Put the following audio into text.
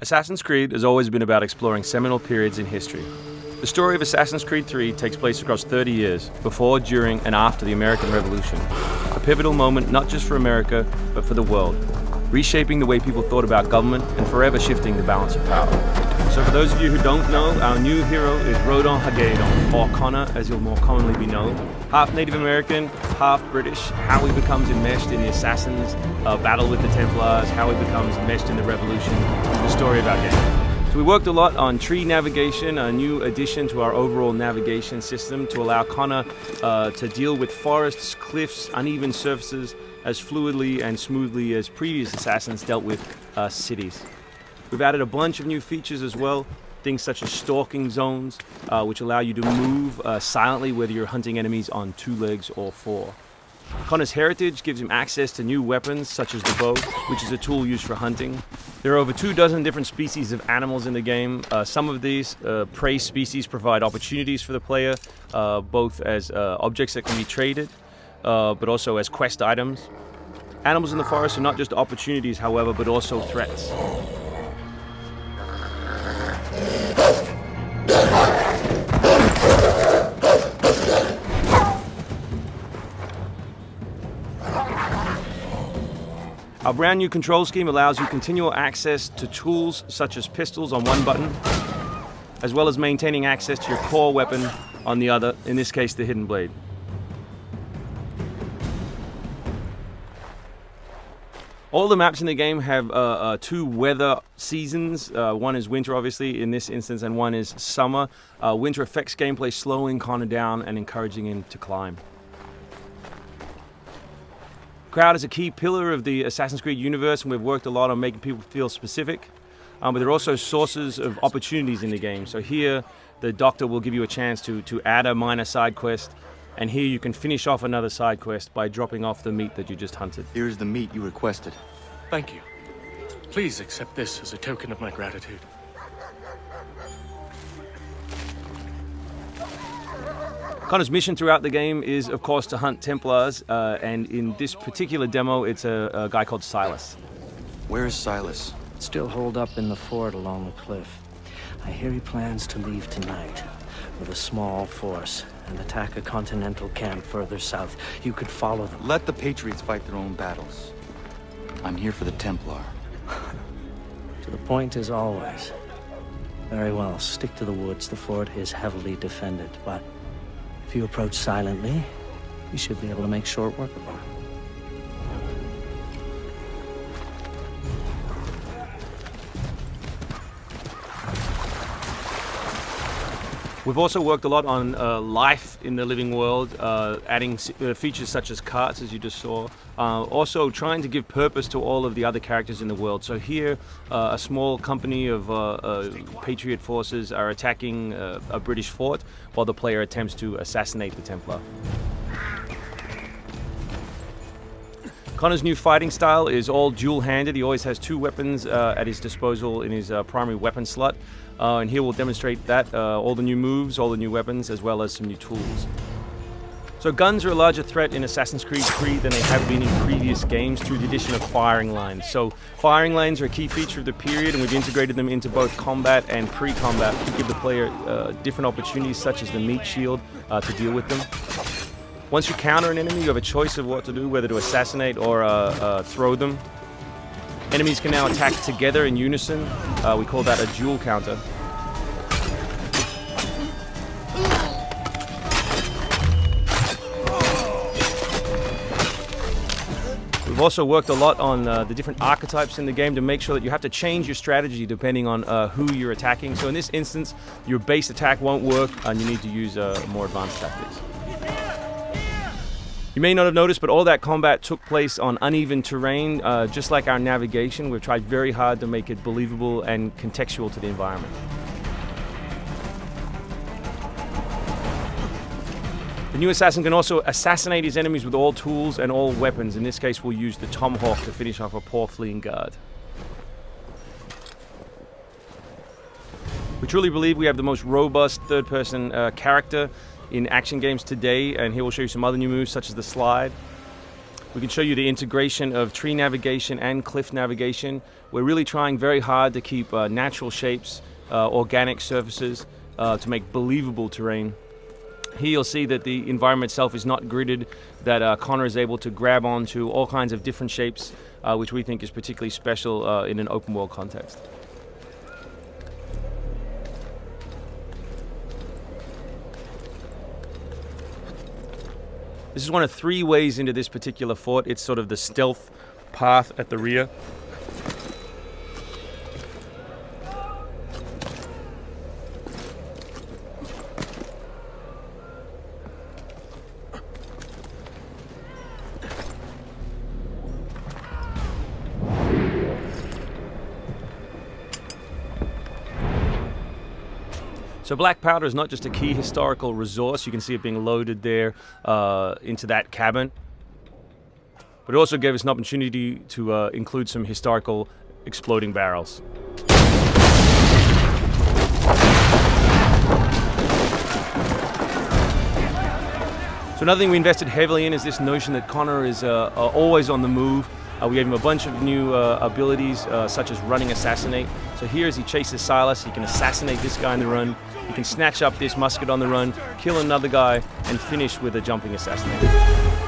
Assassin's Creed has always been about exploring seminal periods in history. The story of Assassin's Creed 3 takes place across 30 years, before, during, and after the American Revolution. A pivotal moment not just for America, but for the world, reshaping the way people thought about government and forever shifting the balance of power. So for those of you who don't know, our new hero is Rodon Hagedon, or Connor as he'll more commonly be known. Half Native American, half British, how he becomes enmeshed in the Assassins, battle with the Templars, how he becomes enmeshed in the Revolution, the story of our game. So we worked a lot on tree navigation, a new addition to our overall navigation system to allow Connor to deal with forests, cliffs, uneven surfaces as fluidly and smoothly as previous Assassins dealt with cities. We've added a bunch of new features as well, things such as stalking zones, which allow you to move silently whether you're hunting enemies on 2 legs or 4. Connor's heritage gives him access to new weapons such as the bow, which is a tool used for hunting. There are over 24 different species of animals in the game. Some of these prey species provide opportunities for the player, both as objects that can be traded, but also as quest items. Animals in the forest are not just opportunities, however, but also threats. Our brand new control scheme allows you continual access to tools such as pistols on one button, as well as maintaining access to your core weapon on the other, in this case the hidden blade. All the maps in the game have 2 weather seasons. One is winter, obviously, in this instance, and one is summer. Winter affects gameplay, slowing Connor down and encouraging him to climb. Crowd is a key pillar of the Assassin's Creed universe, and we've worked a lot on making people feel specific. But there are also sources of opportunities in the game. So here, the doctor will give you a chance to add a minor side quest, and here you can finish off another side quest by dropping off the meat that you just hunted. Here's the meat you requested. Thank you. Please accept this as a token of my gratitude. Connor's mission throughout the game is, of course, to hunt Templars, and in this particular demo, it's a guy called Silas. Where is Silas? Still holed up in the fort along the cliff. I hear he plans to leave tonight with a small force and attack a continental camp further south. You could follow them. Let the Patriots fight their own battles. I'm here for the Templar. To the point as always. Very well, stick to the woods. The fort is heavily defended, but if you approach silently, you should be able to make short work of them. We've also worked a lot on life in the living world, adding features such as carts, as you just saw. Also trying to give purpose to all of the other characters in the world. So here, a small company of Patriot forces are attacking a British fort, while the player attempts to assassinate the Templar. Connor's new fighting style is all dual-handed. He always has 2 weapons at his disposal in his primary weapon slot. And here we'll demonstrate that, all the new moves, all the new weapons, as well as some new tools. So guns are a larger threat in Assassin's Creed 3 than they have been in previous games through the addition of firing lines. So firing lines are a key feature of the period, and we've integrated them into both combat and pre-combat to give the player different opportunities, such as the meat shield, to deal with them. Once you counter an enemy, you have a choice of what to do, whether to assassinate or throw them. Enemies can now attack together in unison. We call that a dual counter. We've also worked a lot on the different archetypes in the game to make sure that you have to change your strategy depending on who you're attacking. So in this instance, your base attack won't work and you need to use more advanced tactics. You may not have noticed, but all that combat took place on uneven terrain. Just like our navigation, we've tried very hard to make it believable and contextual to the environment. The new assassin can also assassinate his enemies with all tools and all weapons. In this case, we'll use the tomahawk to finish off a poor fleeing guard. We truly believe we have the most robust third-person character in action games today, and here we'll show you some other new moves such as the slide. We can show you the integration of tree navigation and cliff navigation. We're really trying very hard to keep natural shapes, organic surfaces, to make believable terrain. Here you'll see that the environment itself is not gridded, that Connor is able to grab onto all kinds of different shapes, which we think is particularly special in an open world context. This is one of 3 ways into this particular fort. It's sort of the stealth path at the rear. So black powder is not just a key historical resource. You can see it being loaded there into that cabin. But it also gave us an opportunity to include some historical exploding barrels. So another thing we invested heavily in is this notion that Connor is always on the move. We gave him a bunch of new abilities, such as running assassinate. So here as he chases Silas, he can assassinate this guy on the run. He can snatch up this musket on the run, kill another guy, and finish with a jumping assassinate.